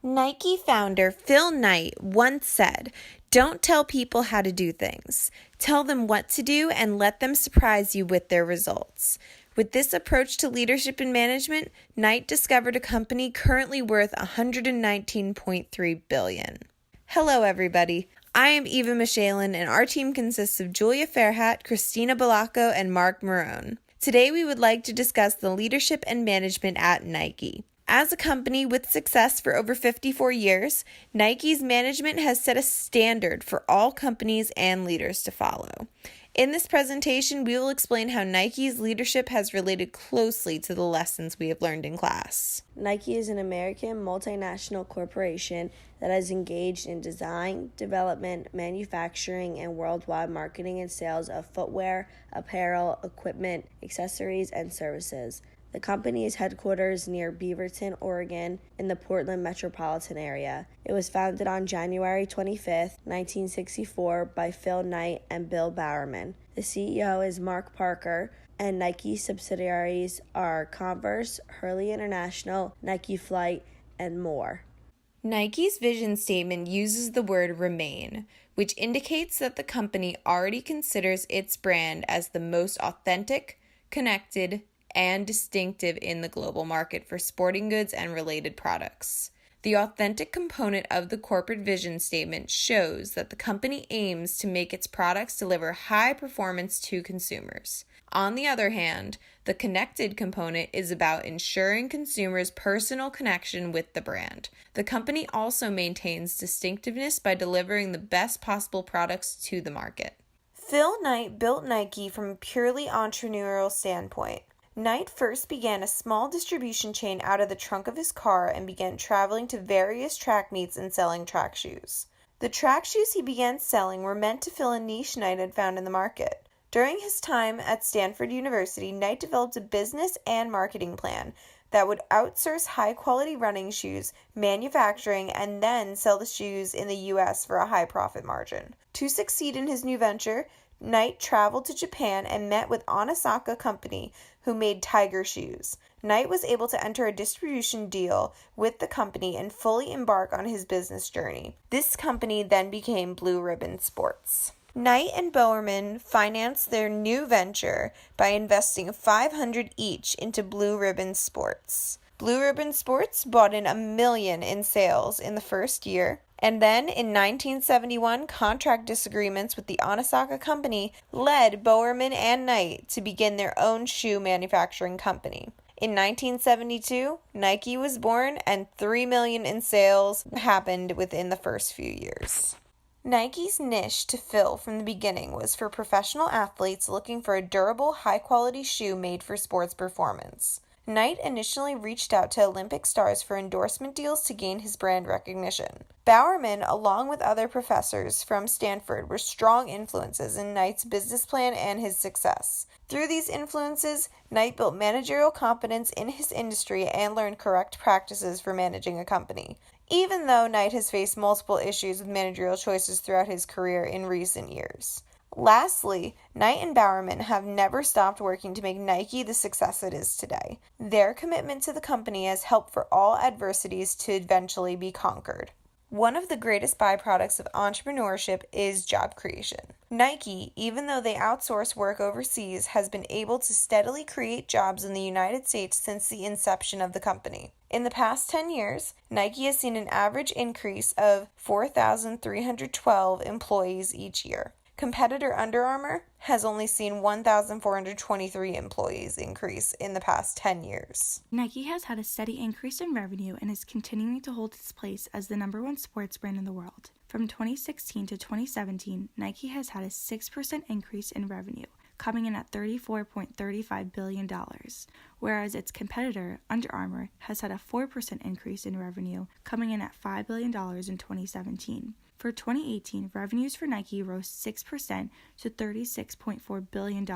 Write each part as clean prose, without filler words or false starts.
Nike founder Phil Knight once said, "Don't tell people how to do things. Tell them what to do and let them surprise you with their results." With this approach to leadership and management, Knight discovered a company currently worth $119.3 billion. Hello, everybody. I am Eva Michaylin, and our team consists of Julia Farhat, Christina Balacco, and Marrone. Today, we would like to discuss the leadership and management at Nike. As a company with success for over 54 years, Nike's management has set a standard for all companies and leaders to follow. In this presentation, we will explain how Nike's leadership has related closely to the lessons we have learned in class. Nike is an American multinational corporation that has engaged in design, development, manufacturing, and worldwide marketing and sales of footwear, apparel, equipment, accessories, and services. The company is headquartered near Beaverton, Oregon, in the Portland metropolitan area. It was founded on January 25, 1964, by Phil Knight and Bill Bowerman. The CEO is Mark Parker, and Nike subsidiaries are Converse, Hurley International, Nike Flight, and more. Nike's vision statement uses the word remain, which indicates that the company already considers its brand as the most authentic, connected, and distinctive in the global market for sporting goods and related products. The authentic component of the corporate vision statement shows that the company aims to make its products deliver high performance to consumers. On the other hand, the connected component is about ensuring consumers' personal connection with the brand. The company also maintains distinctiveness by delivering the best possible products to the market. Phil Knight built Nike from a purely entrepreneurial standpoint. Knight first began a small distribution chain out of the trunk of his car and began traveling to various track meets and selling track shoes. The track shoes he began selling were meant to fill a niche Knight had found in the market. During his time at Stanford University, Knight developed a business and marketing plan that would outsource high-quality running shoes, manufacturing, and then sell the shoes in the U.S. for a high profit margin. To succeed in his new venture, Knight traveled to Japan and met with Onitsuka Company, who made Tiger shoes. Knight was able to enter a distribution deal with the company and fully embark on his business journey. This company then became Blue Ribbon Sports. Knight and Bowerman financed their new venture by investing $500 each into Blue Ribbon Sports. Blue Ribbon Sports bought in $1 million in sales in the first year, and then in 1971, contract disagreements with the Onitsuka Company led Bowerman and Knight to begin their own shoe manufacturing company. In 1972, Nike was born, and $3 million in sales happened within the first few years. Nike's niche to fill from the beginning was for professional athletes looking for a durable, high-quality shoe made for sports performance. Knight initially reached out to Olympic stars for endorsement deals to gain his brand recognition. Bowerman, along with other professors from Stanford, were strong influences in Knight's business plan and his success. Through these influences, Knight built managerial competence in his industry and learned correct practices for managing a company. Even though Knight has faced multiple issues with managerial choices throughout his career in recent years. Lastly, Knight and Bowerman have never stopped working to make Nike the success it is today. Their commitment to the company has helped for all adversities to eventually be conquered. One of the greatest byproducts of entrepreneurship is job creation. Nike, even though they outsource work overseas, has been able to steadily create jobs in the United States since the inception of the company. In the past 10 years, Nike has seen an average increase of 4,312 employees each year. Competitor Under Armour has only seen 1,423 employees increase in the past 10 years. Nike has had a steady increase in revenue and is continuing to hold its place as the #1 sports brand in the world. From 2016 to 2017, Nike has had a 6% increase in revenue, coming in at $34.35 billion, whereas its competitor, Under Armour, has had a 4% increase in revenue, coming in at $5 billion in 2017. For 2018, revenues for Nike rose 6% to $36.4 billion,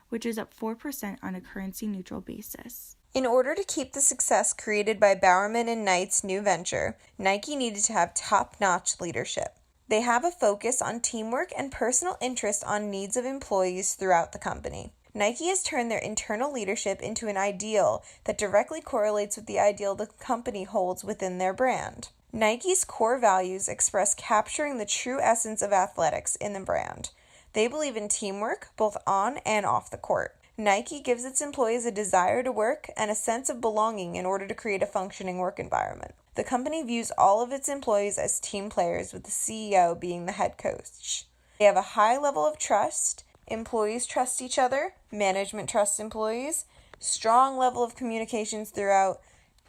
which is up 4% on a currency-neutral basis. In order to keep the success created by Bowerman and Knight's new venture, Nike needed to have top-notch leadership. They have a focus on teamwork and personal interest on needs of employees throughout the company. Nike has turned their internal leadership into an ideal that directly correlates with the ideal the company holds within their brand. Nike's core values express capturing the true essence of athletics in the brand. They believe in teamwork, both on and off the court. Nike gives its employees a desire to work and a sense of belonging in order to create a functioning work environment. The company views all of its employees as team players, with the CEO being the head coach. They have a high level of trust. Employees trust each other. Management trusts employees. Strong level of communications throughout,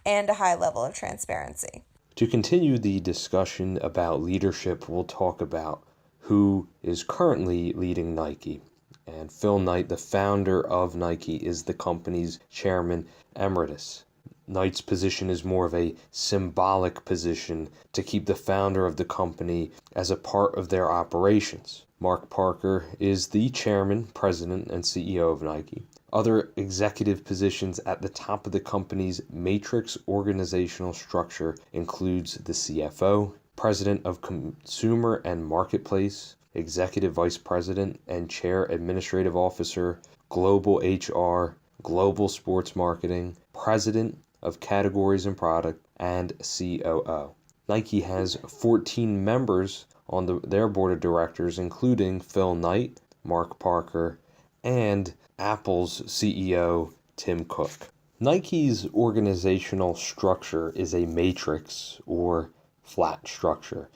and a high level of transparency. To continue the discussion about leadership, we'll talk about who is currently leading Nike. And Phil Knight, the founder of Nike, is the company's chairman emeritus. Knight's position is more of a symbolic position to keep the founder of the company as a part of their operations. Mark Parker is the chairman, president, and CEO of Nike. Other executive positions at the top of the company's matrix organizational structure includes the CFO, president of Consumer and Marketplace, executive vice president and chair administrative officer, global HR, global sports marketing, president of categories and product, and COO. Nike has 14 members on their board of directors, including Phil Knight, Mark Parker, and Apple's CEO, Tim Cook. Nike's organizational structure is a matrix or flat structure.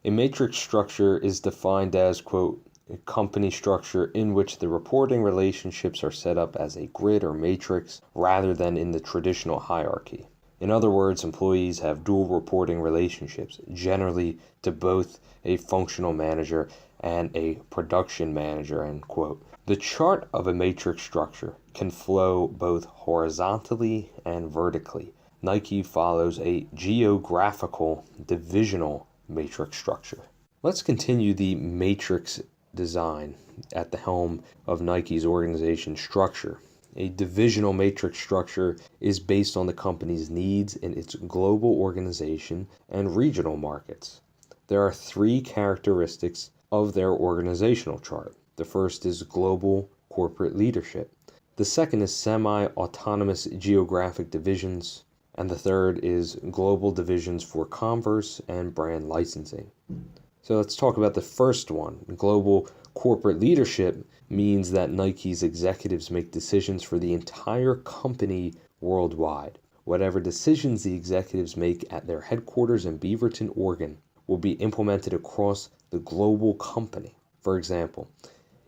A matrix structure is defined as, quote, a company structure in which the reporting relationships are set up as a grid or matrix rather than in the traditional hierarchy. In other words, employees have dual reporting relationships, generally to both a functional manager and a production manager, end quote. The chart of a matrix structure can flow both horizontally and vertically. Nike follows a geographical divisional matrix structure. Let's continue the matrix design at the helm of Nike's organization structure. A divisional matrix structure is based on the company's needs in its global organization and regional markets. There are 3 characteristics of their organizational chart. The first is global corporate leadership. The second is semi-autonomous geographic divisions. And the third is global divisions for commerce and brand licensing. So let's talk about the first one. Global corporate leadership means that Nike's executives make decisions for the entire company worldwide. Whatever decisions the executives make at their headquarters in Beaverton, Oregon, will be implemented across the global company. For example,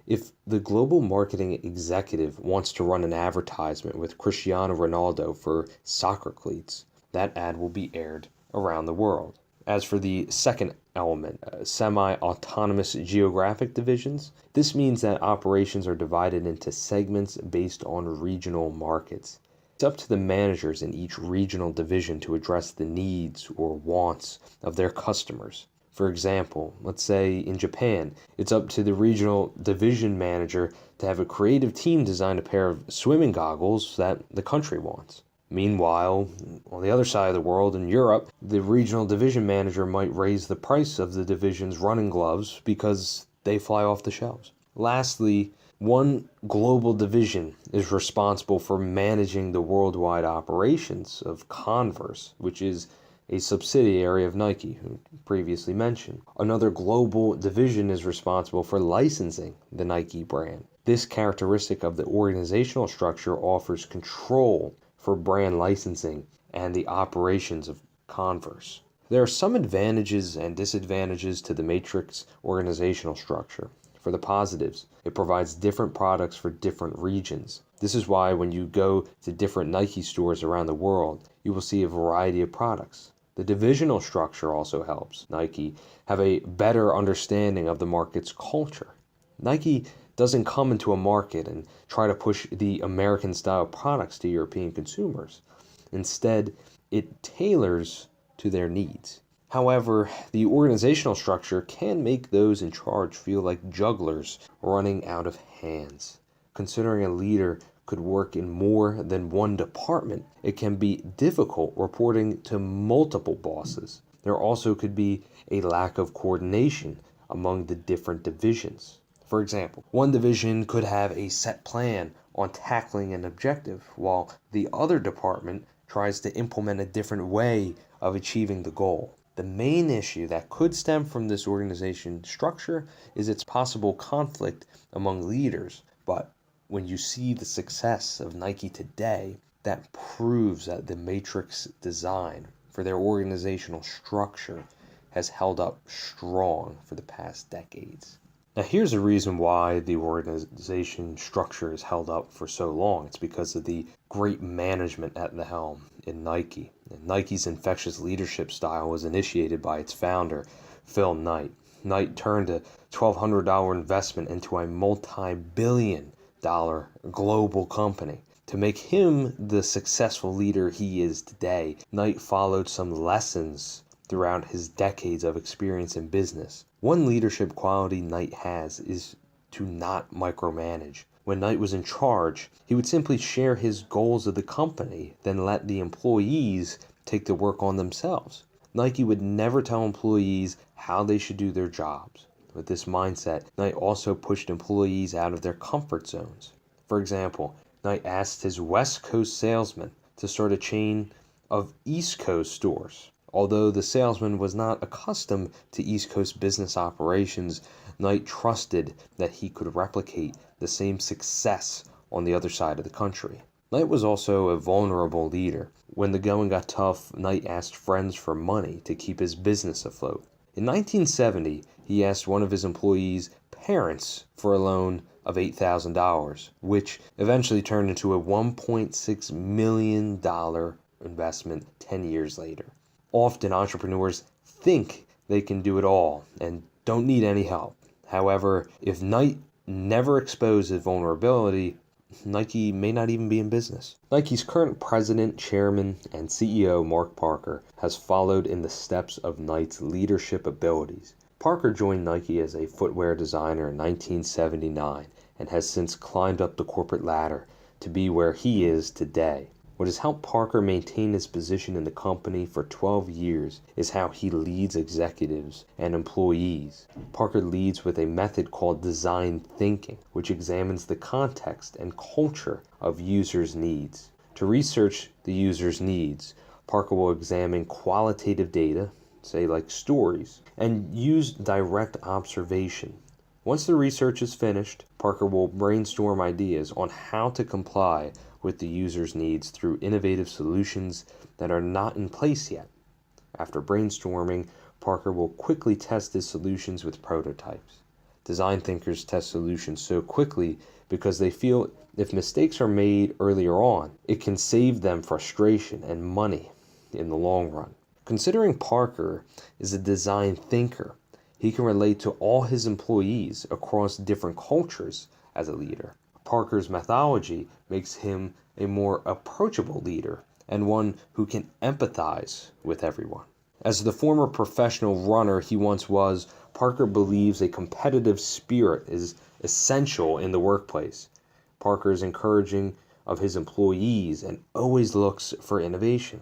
if the global marketing executive wants to run an advertisement with Cristiano Ronaldo for soccer cleats, that ad will be aired around the world. As for the second element, semi-autonomous geographic divisions, this means that operations are divided into segments based on regional markets. It's up to the managers in each regional division to address the needs or wants of their customers. For example, let's say in Japan, it's up to the regional division manager to have a creative team design a pair of swimming goggles that the country wants. Meanwhile, on the other side of the world, in Europe, the regional division manager might raise the price of the division's running gloves because they fly off the shelves. Lastly, one global division is responsible for managing the worldwide operations of Converse, which is a subsidiary of Nike, who previously mentioned. Another global division is responsible for licensing the Nike brand. This characteristic of the organizational structure offers control for brand licensing and the operations of Converse. There are some advantages and disadvantages to the matrix organizational structure. For the positives, it provides different products for different regions. This is why when you go to different Nike stores around the world, you will see a variety of products. The divisional structure also helps Nike have a better understanding of the market's culture. Nike doesn't come into a market and try to push the American style products to European consumers. Instead, it tailors to their needs. However, the organizational structure can make those in charge feel like jugglers running out of hands. Considering a leader could work in more than one department, it can be difficult reporting to multiple bosses. There also could be a lack of coordination among the different divisions. For example, one division could have a set plan on tackling an objective, while the other department tries to implement a different way of achieving the goal. The main issue that could stem from this organization structure is its possible conflict among leaders. But when you see the success of Nike today, that proves that the matrix design for their organizational structure has held up strong for the past decades. Now, here's a reason why the organization structure is held up for so long. It's because of the great management at the helm in Nike. And Nike's infectious leadership style was initiated by its founder, Phil Knight. Knight turned a $1,200 investment into a multi-billion-dollar global company. To make him the successful leader he is today, Knight followed some lessons throughout his decades of experience in business. One leadership quality Knight has is to not micromanage. When Knight was in charge, he would simply share his goals of the company, then let the employees take the work on themselves. Nike would never tell employees how they should do their jobs. With this mindset, Knight also pushed employees out of their comfort zones. For example, Knight asked his West Coast salesman to start a chain of East Coast stores. Although the salesman was not accustomed to East Coast business operations, Knight trusted that he could replicate the same success on the other side of the country. Knight was also a vulnerable leader. When the going got tough, Knight asked friends for money to keep his business afloat. In 1970, he asked one of his employees' parents for a loan of $8,000, which eventually turned into a $1.6 million investment 10 years later. Often entrepreneurs think they can do it all and don't need any help. However, if Knight never exposed his vulnerability, Nike may not even be in business. Nike's current president, chairman, and CEO, Mark Parker, has followed in the steps of Knight's leadership abilities. Parker joined Nike as a footwear designer in 1979 and has since climbed up the corporate ladder to be where he is today. What has helped Parker maintain his position in the company for 12 years is how he leads executives and employees. Parker leads with a method called design thinking, which examines the context and culture of users' needs. To research the user's needs, Parker will examine qualitative data, say like stories, and use direct observation. Once the research is finished, Parker will brainstorm ideas on how to comply with the user's needs through innovative solutions that are not in place yet. After brainstorming, Parker will quickly test his solutions with prototypes. Design thinkers test solutions so quickly because they feel if mistakes are made earlier on, it can save them frustration and money in the long run. Considering Parker is a design thinker, he can relate to all his employees across different cultures as a leader. Parker's methodology makes him a more approachable leader and one who can empathize with everyone. As the former professional runner he once was, Parker believes a competitive spirit is essential in the workplace. Parker is encouraging of his employees and always looks for innovation.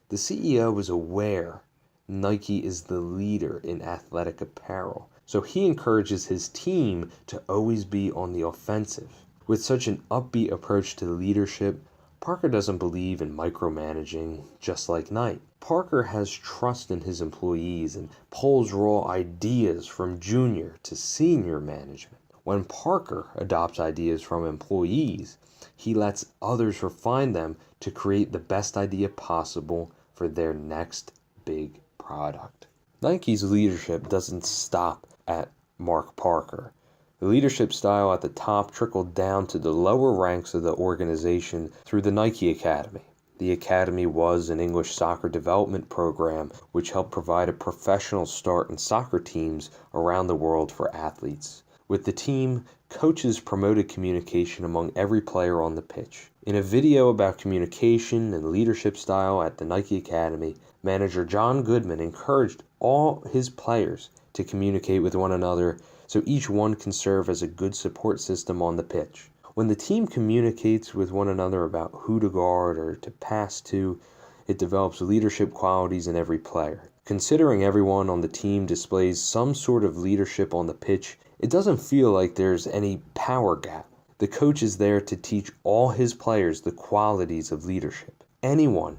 The CEO is aware Nike is the leader in athletic apparel, so he encourages his team to always be on the offensive. With such an upbeat approach to leadership, Parker doesn't believe in micromanaging, just like Knight. Parker has trust in his employees and pulls raw ideas from junior to senior management. When Parker adopts ideas from employees, he lets others refine them to create the best idea possible for their next big product. Nike's leadership doesn't stop at Mark Parker. The leadership style at the top trickled down to the lower ranks of the organization through the Nike Academy. The Academy was an English soccer development program which helped provide a professional start in soccer teams around the world for athletes. With the team, coaches promoted communication among every player on the pitch. In a video about communication and leadership style at the Nike Academy, manager John Goodman encouraged all his players to communicate with one another so each one can serve as a good support system on the pitch. When the team communicates with one another about who to guard or to pass to, it develops leadership qualities in every player. Considering everyone on the team displays some sort of leadership on the pitch, it doesn't feel like there's any power gap. The coach is there to teach all his players the qualities of leadership. Anyone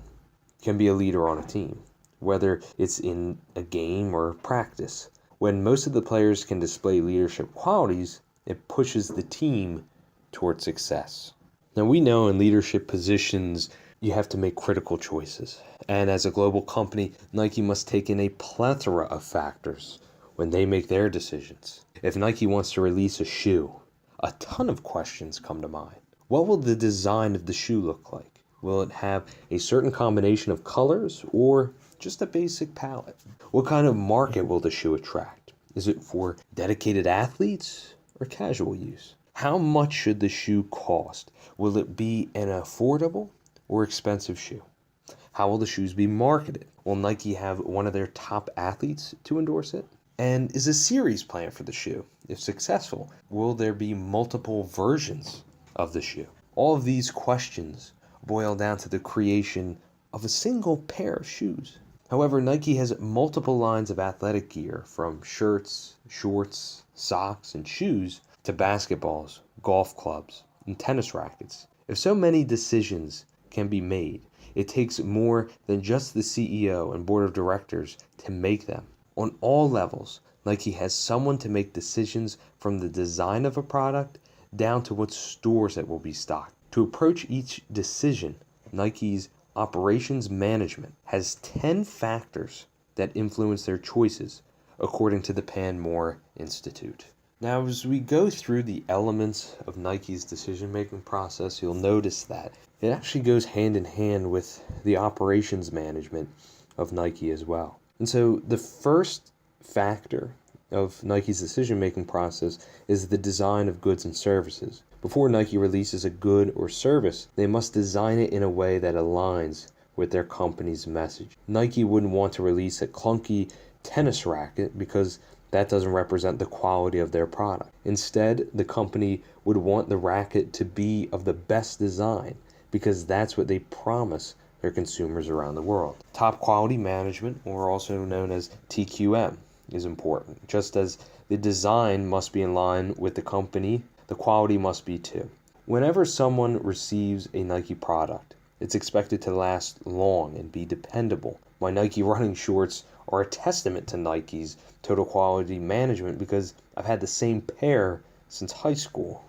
can be a leader on a team. whether it's in a game or practice. When most of the players can display leadership qualities, it pushes the team toward success. Now, we know in leadership positions, you have to make critical choices. And as a global company, Nike must take in a plethora of factors when they make their decisions. If Nike wants to release a shoe, a ton of questions come to mind. What will the design of the shoe look like? Will it have a certain combination of colors or just a basic palette? What kind of market will the shoe attract? Is it for dedicated athletes or casual use? How much should the shoe cost? Will it be an affordable or expensive shoe? How will the shoes be marketed? Will Nike have one of their top athletes to endorse it? And is a series planned for the shoe? If successful, will there be multiple versions of the shoe? All of these questions boil down to the creation of a single pair of shoes. However, Nike has multiple lines of athletic gear, from shirts, shorts, socks, and shoes to basketballs, golf clubs, and tennis rackets. If so many decisions can be made, it takes more than just the CEO and board of directors to make them. On all levels, Nike has someone to make decisions, from the design of a product down to what stores it will be stocked. To approach each decision, Nike's operations management has 10 factors that influence their choices, according to the Pan-Moore Institute. Now, as we go through the elements of Nike's decision-making process, you'll notice that it actually goes hand in hand with the operations management of Nike as well. And so the first factor of Nike's decision-making process is the design of goods and services. Before Nike releases a good or service, they must design it in a way that aligns with their company's message. Nike wouldn't want to release a clunky tennis racket because that doesn't represent the quality of their product. Instead, the company would want the racket to be of the best design because that's what they promise their consumers around the world. Top quality management, or also known as TQM, is important. Just as the design must be in line with the company, the quality must be too. Whenever someone receives a Nike product, it's expected to last long and be dependable. My Nike running shorts are a testament to Nike's total quality management because I've had the same pair since high school,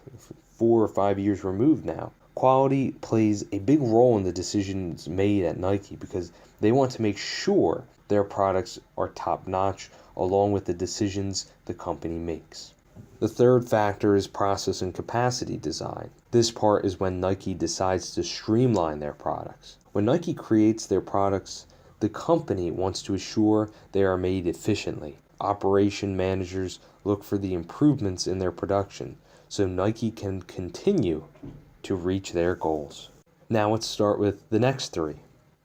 4 or 5 years removed now. Quality plays a big role in the decisions made at Nike because they want to make sure their products are top-notch along with the decisions the company makes. The third factor is process and capacity design. This part is when Nike decides to streamline their products. When Nike creates their products, the company wants to assure they are made efficiently. Operation managers look for the improvements in their production so Nike can continue to reach their goals. Now let's start with the next three.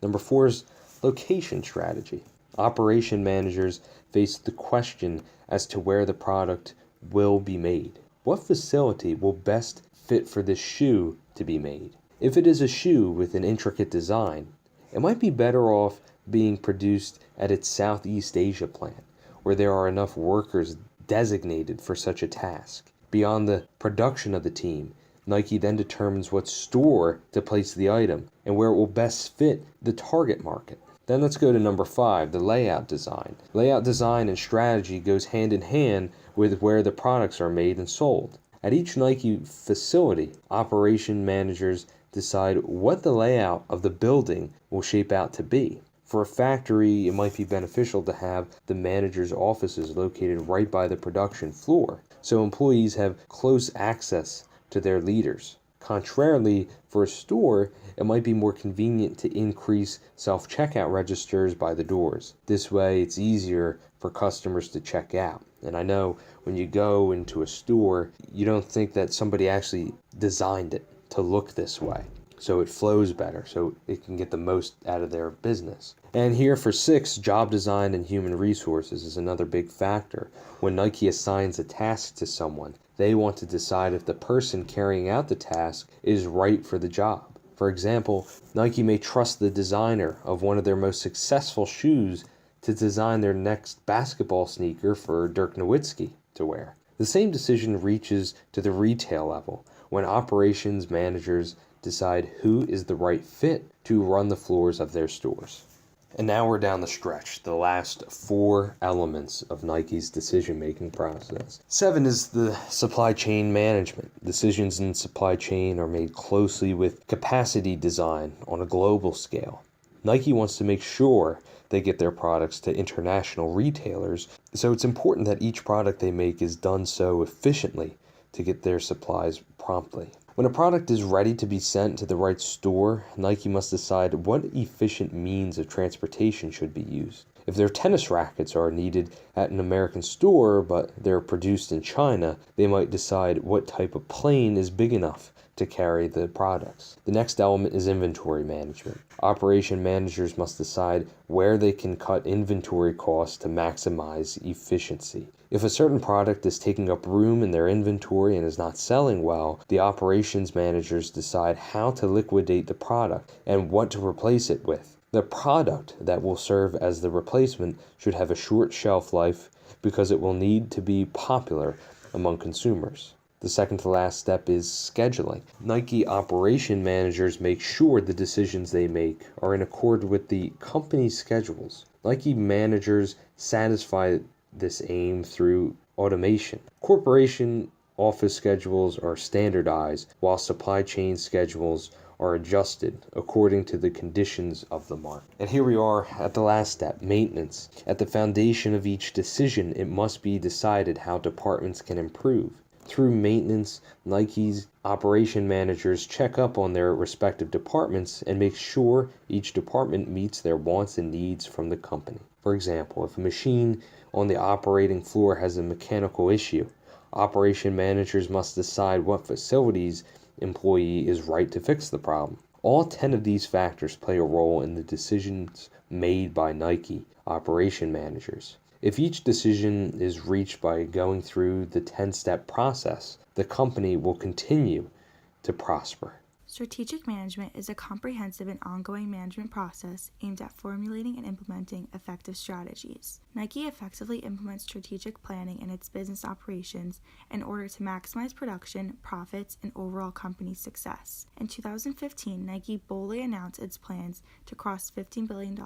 Number 4 is location strategy. Operation managers face the question as to where the product will be made. What facility will best fit for this shoe to be made? If it is a shoe with an intricate design, it might be better off being produced at its Southeast Asia plant, where there are enough workers designated for such a task. Beyond the production of the team, Nike then determines what store to place the item and where it will best fit the target market. Then let's go to number 5, the layout design. Layout design and strategy goes hand in hand with where the products are made and sold. At each Nike facility, operation managers decide what the layout of the building will shape out to be. For a factory, it might be beneficial to have the manager's offices located right by the production floor, so employees have close access to their leaders. Contrarily, for a store, it might be more convenient to increase self-checkout registers by the doors. This way, it's easier for customers to check out. And I know when you go into a store, you don't think that somebody actually designed it to look this way. So it flows better, so it can get the most out of their business. And here for 6, job design and human resources is another big factor. When Nike assigns a task to someone, they want to decide if the person carrying out the task is right for the job. For example, Nike may trust the designer of one of their most successful shoes to design their next basketball sneaker for Dirk Nowitzki to wear. The same decision reaches to the retail level when operations managers decide who is the right fit to run the floors of their stores. And now we're down the stretch, the last 4 elements of Nike's decision-making process. 7 is the supply chain management. Decisions in supply chain are made closely with capacity design on a global scale. Nike wants to make sure they get their products to international retailers, so it's important that each product they make is done so efficiently to get their supplies promptly. When a product is ready to be sent to the right store, Nike must decide what efficient means of transportation should be used. If their tennis rackets are needed at an American store but they're produced in China, they might decide what type of plane is big enough to carry the products. The next element is inventory management. Operation managers must decide where they can cut inventory costs to maximize efficiency. If a certain product is taking up room in their inventory and is not selling well, the operations managers decide how to liquidate the product and what to replace it with. The product that will serve as the replacement should have a short shelf life because it will need to be popular among consumers. The second to last step is scheduling. Nike operation managers make sure the decisions they make are in accord with the company's schedules. Nike managers satisfy this aim through automation. Corporation office schedules are standardized, while supply chain schedules are adjusted according to the conditions of the market. And here we are at the last step, maintenance. At the foundation of each decision, it must be decided how departments can improve. Through maintenance, Nike's operation managers check up on their respective departments and make sure each department meets their wants and needs from the company. For example, if a machine on the operating floor has a mechanical issue, operation managers must decide what facilities employee is right to fix the problem. All 10 of these factors play a role in the decisions made by Nike operation managers. If each decision is reached by going through the 10-step process, the company will continue to prosper. Strategic management is a comprehensive and ongoing management process aimed at formulating and implementing effective strategies. Nike effectively implements strategic planning in its business operations in order to maximize production, profits, and overall company success. In 2015, Nike boldly announced its plans to cross $15 billion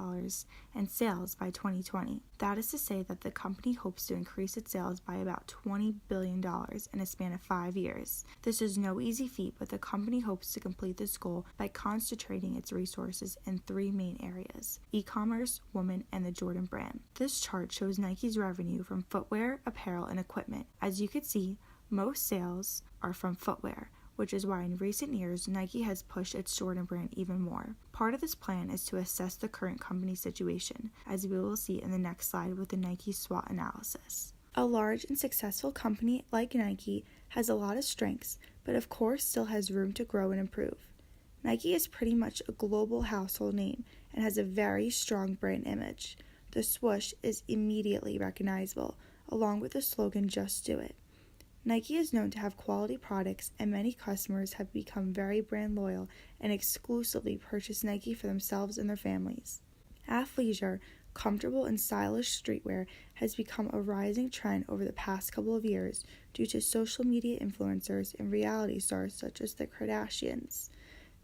in sales by 2020. That is to say that the company hopes to increase its sales by about $20 billion in a span of 5 years. This is no easy feat, but the company hopes to complete this goal by concentrating its resources in 3 main areas: e-commerce, women, and the Jordan brand. This chart shows Nike's revenue from footwear, apparel, and equipment. As you can see, most sales are from footwear, which is why in recent years Nike has pushed its Jordan brand even more. Part of this plan is to assess the current company situation, as we will see in the next slide with the Nike SWOT analysis. A large and successful company like Nike has a lot of strengths, but of course still has room to grow and improve. Nike is pretty much a global household name and has a very strong brand image. The swoosh is immediately recognizable, along with the slogan, "Just Do It." Nike is known to have quality products, and many customers have become very brand loyal and exclusively purchase Nike for themselves and their families. Athleisure, comfortable and stylish streetwear, has become a rising trend over the past couple of years due to social media influencers and reality stars such as the Kardashians.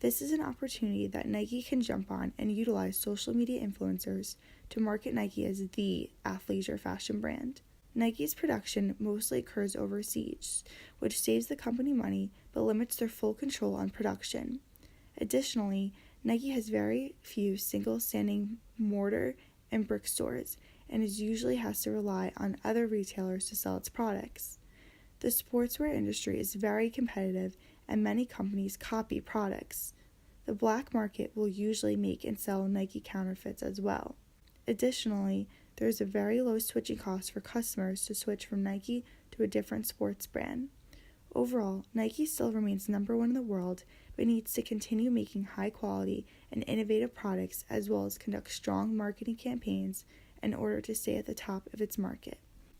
This is an opportunity that Nike can jump on and utilize social media influencers to market Nike as the athleisure fashion brand. Nike's production mostly occurs overseas, which saves the company money but limits their full control on production. Additionally, Nike has very few single standing mortar and brick stores and usually has to rely on other retailers to sell its products. The sportswear industry is very competitive and many companies copy products. The black market will usually make and sell Nike counterfeits as well. Additionally, there is a very low switching cost for customers to switch from Nike to a different sports brand. Overall, Nike still remains number 1 in the world, but needs to continue making high quality and innovative products as well as conduct strong marketing campaigns in order to stay at the top of its market.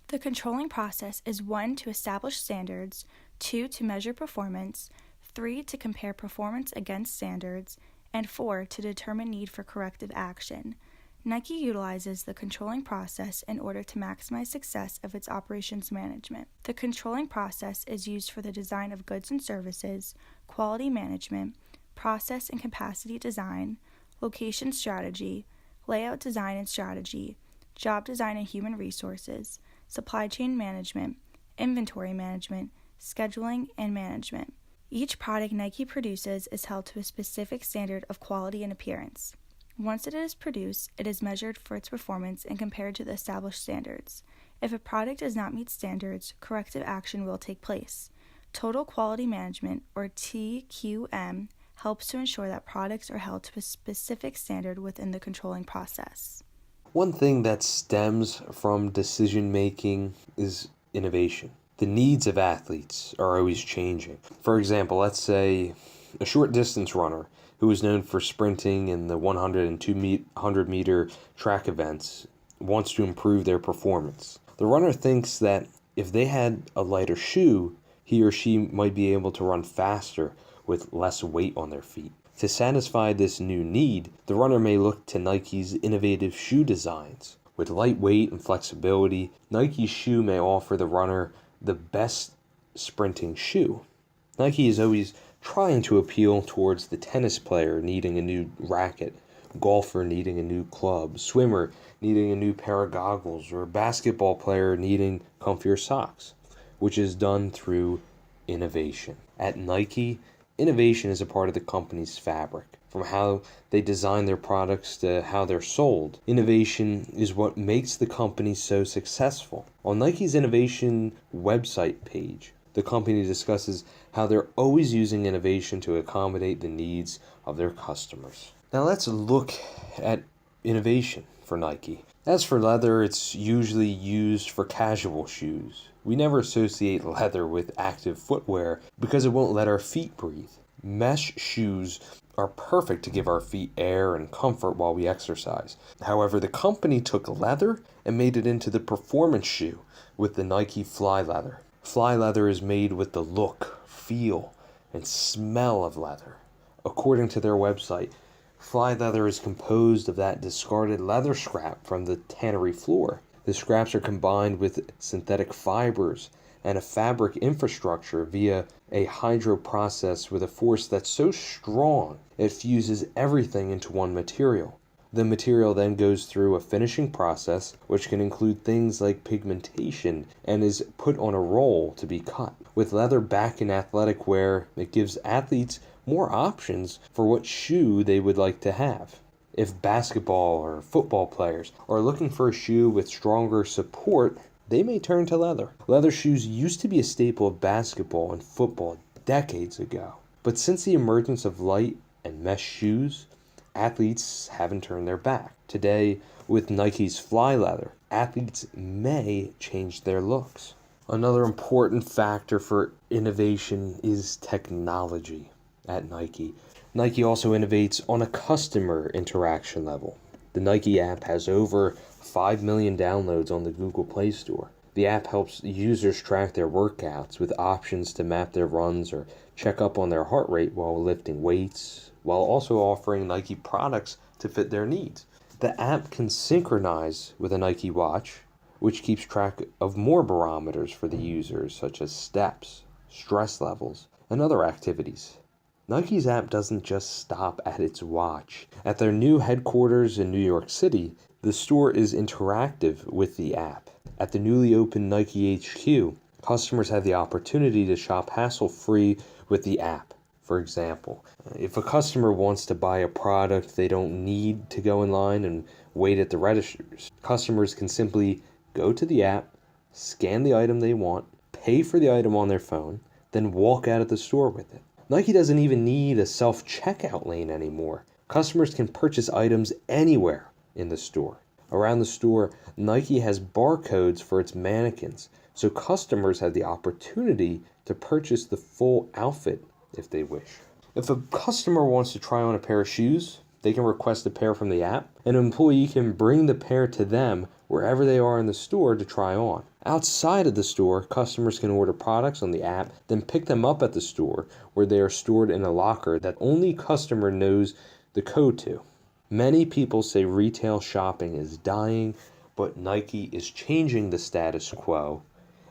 The controlling process is 1. To establish standards, 2. To measure performance, 3. To compare performance against standards, and 4. To determine need for corrective action. Nike utilizes the controlling process in order to maximize success of its operations management. The controlling process is used for the design of goods and services, quality management, process and capacity design, location strategy, layout design and strategy, job design and human resources, supply chain management, inventory management, scheduling, and management. Each product Nike produces is held to a specific standard of quality and appearance. Once it is produced, it is measured for its performance and compared to the established standards. If a product does not meet standards, corrective action will take place. Total Quality Management, or TQM, helps to ensure that products are held to a specific standard within the controlling process. One thing that stems from decision making is innovation. The needs of athletes are always changing. For example, let's say a short distance runner who is known for sprinting in the 100 and 200 meter track events wants to improve their performance. The runner thinks that if they had a lighter shoe, he or she might be able to run faster with less weight on their feet. To satisfy this new need, the runner may look to Nike's innovative shoe designs. With lightweight and flexibility, Nike's shoe may offer the runner the best sprinting shoe. Nike is always trying to appeal towards the tennis player needing a new racket, golfer needing a new club, swimmer needing a new pair of goggles, or a basketball player needing comfier socks, which is done through innovation. At Nike, innovation is a part of the company's fabric. From how they design their products to how they're sold, innovation is what makes the company so successful. On Nike's innovation website page, the company discusses how they're always using innovation to accommodate the needs of their customers. Now let's look at innovation for Nike. As for leather, it's usually used for casual shoes. We never associate leather with active footwear because it won't let our feet breathe. Mesh shoes are perfect to give our feet air and comfort while we exercise. However, the company took leather and made it into the performance shoe with the Nike Fly Leather. Fly leather is made with the look, feel, and smell of leather. According to their website, Fly leather is composed of that discarded leather scrap from the tannery floor. The scraps are combined with synthetic fibers and a fabric infrastructure via a hydro process with a force that's so strong it fuses everything into one material. The material then goes through a finishing process, which can include things like pigmentation, and is put on a roll to be cut. With leather back in athletic wear, it gives athletes more options for what shoe they would like to have. If basketball or football players are looking for a shoe with stronger support, they may turn to leather. Leather shoes used to be a staple of basketball and football decades ago. But since the emergence of light and mesh shoes, athletes haven't turned their back. Today, with Nike's Fly Leather, athletes may change their looks. Another important factor for innovation is technology at Nike. Nike also innovates on a customer interaction level. The Nike app has over 5 million downloads on the Google Play Store. The app helps users track their workouts with options to map their runs or check up on their heart rate while lifting weights, while also offering Nike products to fit their needs. The app can synchronize with a Nike watch, which keeps track of more barometers for the users, such as steps, stress levels, and other activities. Nike's app doesn't just stop at its watch. At their new headquarters in New York City, the store is interactive with the app. At the newly opened Nike HQ, customers have the opportunity to shop hassle-free with the app. For example, if a customer wants to buy a product they don't need to go in line and wait at the registers, customers can simply go to the app, scan the item they want, pay for the item on their phone, then walk out of the store with it. Nike doesn't even need a self-checkout lane anymore. Customers can purchase items anywhere in the store. Around the store, Nike has barcodes for its mannequins, so customers have the opportunity to purchase the full outfit if they wish. If a customer wants to try on a pair of shoes, they can request a pair from the app. An employee can bring the pair to them wherever they are in the store to try on. Outside of the store, customers can order products on the app, then pick them up at the store where they are stored in a locker that only customer knows the code to. Many people say retail shopping is dying, but Nike is changing the status quo,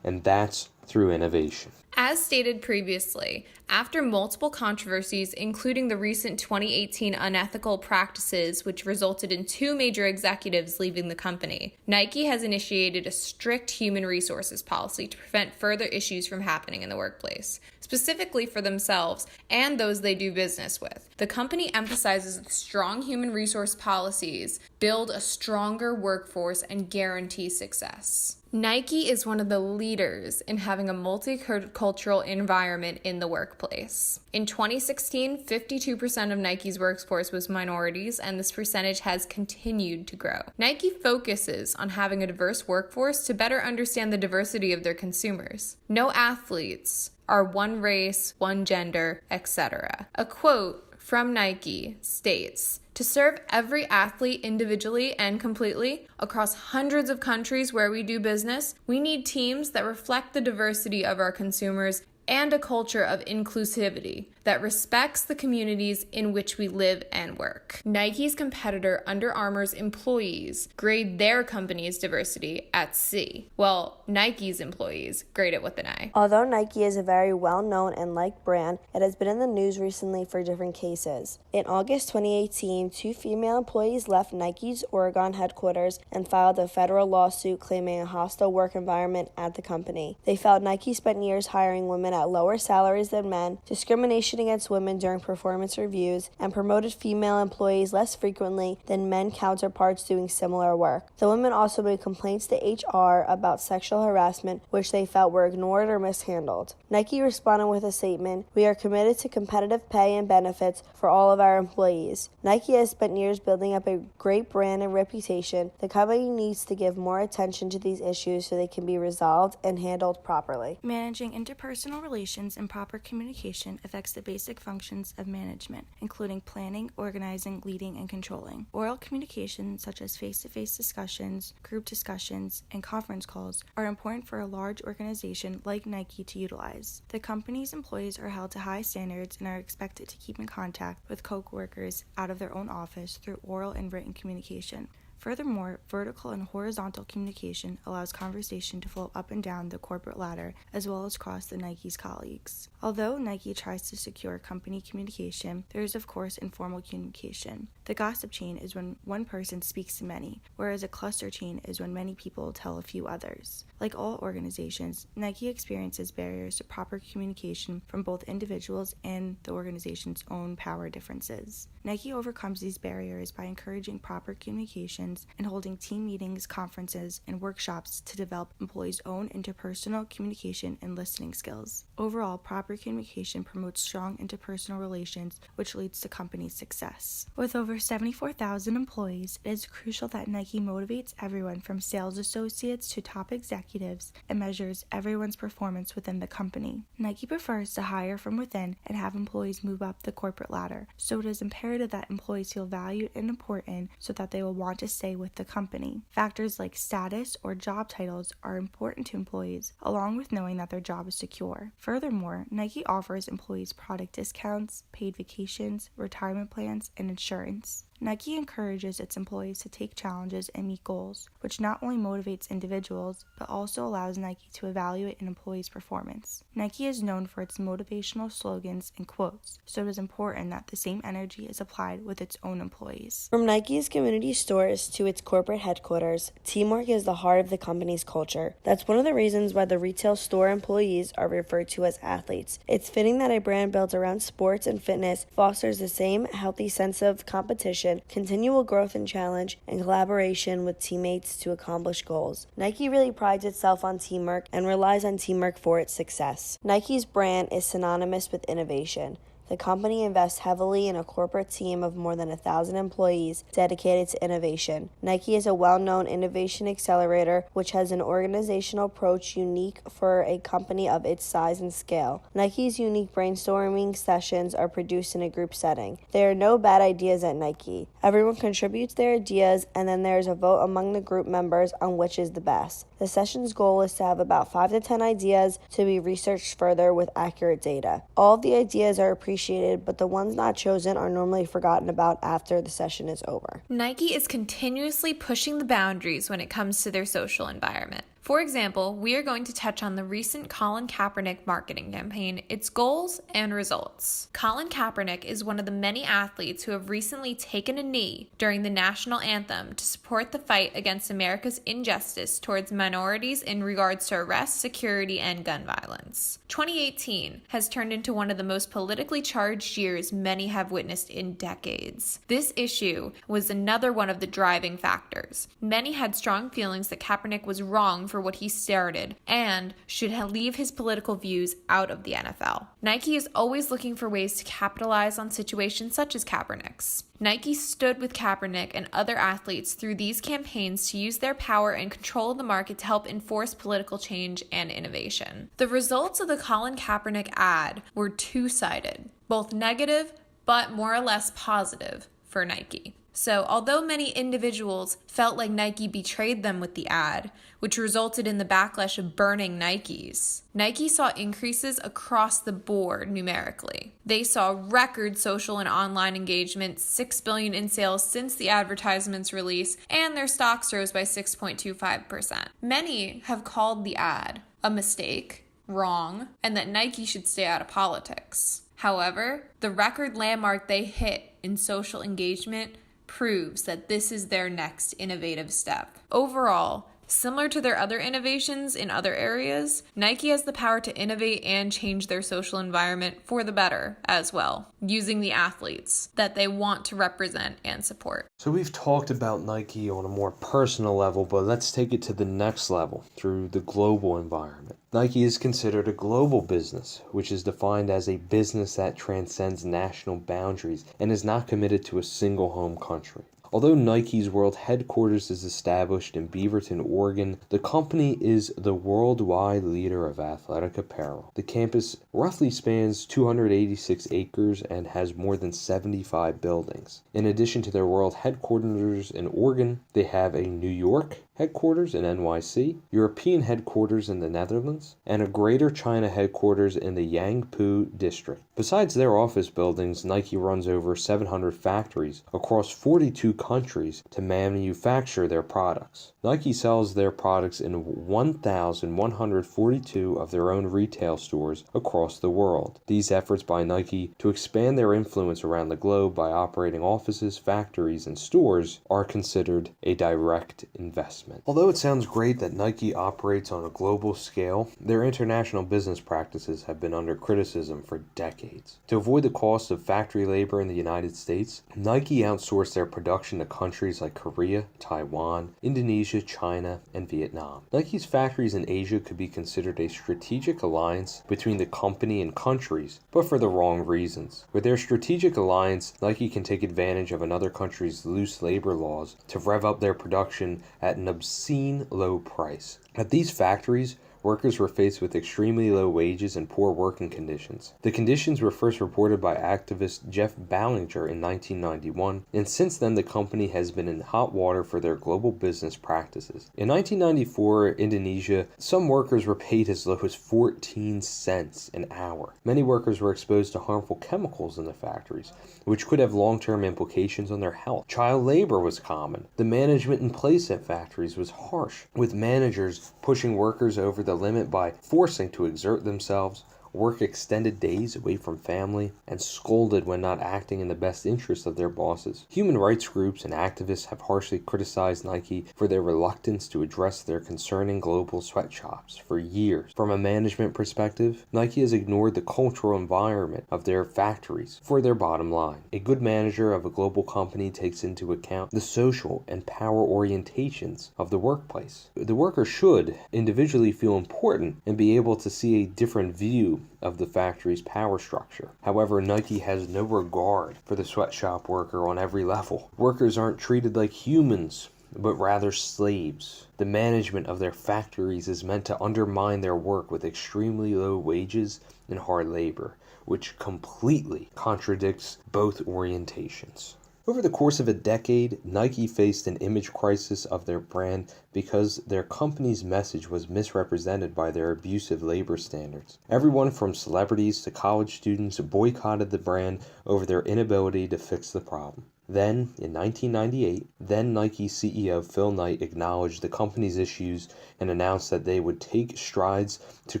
and that's through innovation. As stated previously, after multiple controversies, including the recent 2018 unethical practices, which resulted in 2 major executives leaving the company, Nike has initiated a strict human resources policy to prevent further issues from happening in the workplace, specifically for themselves and those they do business with. The company emphasizes that strong human resource policies build a stronger workforce and guarantee success. Nike is one of the leaders in having a multicultural environment in the workplace. In 2016, 52% of Nike's workforce was minorities, and this percentage has continued to grow. Nike focuses on having a diverse workforce to better understand the diversity of their consumers. No athletes are one race, one gender, etc. A quote from Nike states, "To serve every athlete individually and completely across hundreds of countries where we do business, we need teams that reflect the diversity of our consumers and a culture of inclusivity that respects the communities in which we live and work." Nike's competitor Under Armour's employees grade their company's diversity at C, while Nike's employees grade it with an A. Although Nike is a very well-known and liked brand, it has been in the news recently for different cases. In August 2018, 2 female employees left Nike's Oregon headquarters and filed a federal lawsuit claiming a hostile work environment at the company. They felt Nike spent years hiring women at lower salaries than men, discrimination against women during performance reviews, and promoted female employees less frequently than men counterparts doing similar work. The women also made complaints to HR about sexual harassment, which they felt were ignored or mishandled. Nike responded with a statement, "We are committed to competitive pay and benefits for all of our employees. Nike has spent years building up a great brand and reputation. The company needs to give more attention to these issues so they can be resolved and handled properly." Managing interpersonal relations and proper communication affects the basic functions of management, including planning, organizing, leading, and controlling. Oral communication, such as face-to-face discussions, group discussions, and conference calls, are important for a large organization like Nike to utilize. The company's employees are held to high standards and are expected to keep in contact with co-workers out of their own office through oral and written communication. Furthermore, vertical and horizontal communication allows conversation to flow up and down the corporate ladder as well as across the Nike's colleagues. Although Nike tries to secure company communication, there is of course informal communication. The gossip chain is when one person speaks to many, whereas a cluster chain is when many people tell a few others. Like all organizations, Nike experiences barriers to proper communication from both individuals and the organization's own power differences. Nike overcomes these barriers by encouraging proper communication and holding team meetings, conferences, and workshops to develop employees' own interpersonal communication and listening skills. Overall, proper communication promotes strong interpersonal relations, which leads to company success. With over 74,000 employees, it is crucial that Nike motivates everyone from sales associates to top executives and measures everyone's performance within the company. Nike prefers to hire from within and have employees move up the corporate ladder, so it is imperative that employees feel valued and important so that they will want to stay with the company. Factors like status or job titles are important to employees, along with knowing that their job is secure. Furthermore, Nike offers employees product discounts, paid vacations, retirement plans, and insurance. Nike encourages its employees to take challenges and meet goals, which not only motivates individuals, but also allows Nike to evaluate an employee's performance. Nike is known for its motivational slogans and quotes, so it is important that the same energy is applied with its own employees. From Nike's community stores to its corporate headquarters, teamwork is the heart of the company's culture. That's one of the reasons why the retail store employees are referred to as athletes. It's fitting that a brand built around sports and fitness fosters the same healthy sense of competition, continual growth and challenge, and collaboration with teammates to accomplish goals. Nike really prides itself on teamwork and relies on teamwork for its success. Nike's brand is synonymous with innovation. The company invests heavily in a corporate team of more than 1,000 employees dedicated to innovation. Nike is a well-known innovation accelerator, which has an organizational approach unique for a company of its size and scale. Nike's unique brainstorming sessions are produced in a group setting. There are no bad ideas at Nike. Everyone contributes their ideas, and then there is a vote among the group members on which is the best. The session's goal is to have about 5 to 10 ideas to be researched further with accurate data. All of the ideas are appreciated, but the ones not chosen are normally forgotten about after the session is over. Nike is continuously pushing the boundaries when it comes to their social environment. For example, we are going to touch on the recent Colin Kaepernick marketing campaign, its goals and results. Colin Kaepernick is one of the many athletes who have recently taken a knee during the national anthem to support the fight against America's injustice towards minorities in regards to arrest, security, and gun violence. 2018 has turned into one of the most politically charged years many have witnessed in decades. This issue was another one of the driving factors. Many had strong feelings that Kaepernick was wrong for what he started and should leave his political views out of the NFL. Nike is always looking for ways to capitalize on situations such as Kaepernick's. Nike stood with Kaepernick and other athletes through these campaigns to use their power and control of the market to help enforce political change and innovation. The results of the Colin Kaepernick ad were two-sided, both negative but more or less positive for Nike. So, although many individuals felt like Nike betrayed them with the ad, which resulted in the backlash of burning Nikes, Nike saw increases across the board numerically. They saw record social and online engagement, $6 billion in sales since the advertisement's release, and their stocks rose by 6.25%. Many have called the ad a mistake, wrong, and that Nike should stay out of politics. However, the record landmark they hit in social engagement proves that this is their next innovative step. Overall, similar to their other innovations in other areas, Nike has the power to innovate and change their social environment for the better as well, using the athletes that they want to represent and support. So we've talked about Nike on a more personal level, but let's take it to the next level through the global environment. Nike is considered a global business, which is defined as a business that transcends national boundaries and is not committed to a single home country. Although Nike's world headquarters is established in Beaverton, Oregon, the company is the worldwide leader of athletic apparel. The campus roughly spans 286 acres and has more than 75 buildings. In addition to their world headquarters in Oregon, they have a New York headquarters in NYC, European headquarters in the Netherlands, and a Greater China headquarters in the Yangpu district. Besides their office buildings, Nike runs over 700 factories across 42 countries to manufacture their products. Nike sells their products in 1,142 of their own retail stores across the world. These efforts by Nike to expand their influence around the globe by operating offices, factories, and stores are considered a direct investment. Although it sounds great that Nike operates on a global scale, their international business practices have been under criticism for decades. To avoid the cost of factory labor in the United States, Nike outsourced their production to countries like Korea, Taiwan, Indonesia, China, and Vietnam. Nike's factories in Asia could be considered a strategic alliance between the company and countries, but for the wrong reasons. With their strategic alliance, Nike can take advantage of another country's loose labor laws to rev up their production at an obscene low price. At these factories, workers were faced with extremely low wages and poor working conditions. The conditions were first reported by activist Jeff Ballinger in 1991, and since then the company has been in hot water for their global business practices. In 1994, Indonesia, some workers were paid as low as 14 cents an hour. Many workers were exposed to harmful chemicals in the factories, which could have long-term implications on their health. Child labor was common. The management in place at factories was harsh, with managers pushing workers over the limit by forcing to exert themselves, work extended days away from family, and scolded when not acting in the best interest of their bosses. Human rights groups and activists have harshly criticized Nike for their reluctance to address their concerning global sweatshops for years. From a management perspective, Nike has ignored the cultural environment of their factories for their bottom line. A good manager of a global company takes into account the social and power orientations of the workplace. The worker should individually feel important and be able to see a different view of the factory's power structure. However, Nike has no regard for the sweatshop worker on every level. Workers aren't treated like humans, but rather slaves. The management of their factories is meant to undermine their work with extremely low wages and hard labor, which completely contradicts both orientations. Over the course of a decade, Nike faced an image crisis of their brand because their company's message was misrepresented by their abusive labor standards. Everyone from celebrities to college students boycotted the brand over their inability to fix the problem. Then, in 1998, then Nike CEO Phil Knight acknowledged the company's issues and announced that they would take strides to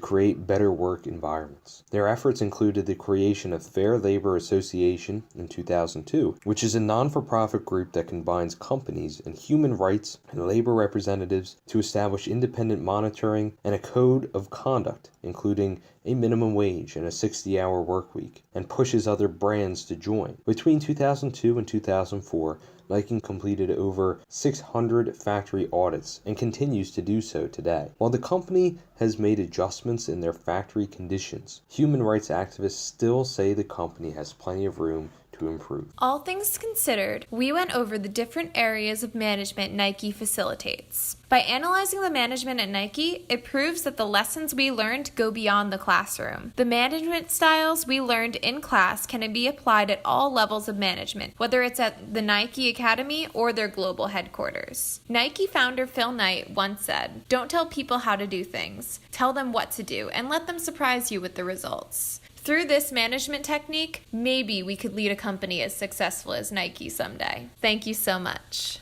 create better work environments. Their efforts included the creation of Fair Labor Association in 2002, which is a non-for-profit group that combines companies and human rights and labor representatives to establish independent monitoring and a code of conduct, including a minimum wage and a 60-hour work week, and pushes other brands to join. Between 2002 and 2004, Nike completed over 600 factory audits and continues to do so today. While the company has made adjustments in their factory conditions, human rights activists still say the company has plenty of room to improve. All things considered, we went over the different areas of management Nike facilitates. By analyzing the management at Nike, it proves that the lessons we learned go beyond the classroom. The management styles we learned in class can be applied at all levels of management, whether it's at the Nike Academy or their global headquarters. Nike founder Phil Knight once said, "Don't tell people how to do things. Tell them what to do and let them surprise you with the results." Through this management technique, maybe we could lead a company as successful as Nike someday. Thank you so much.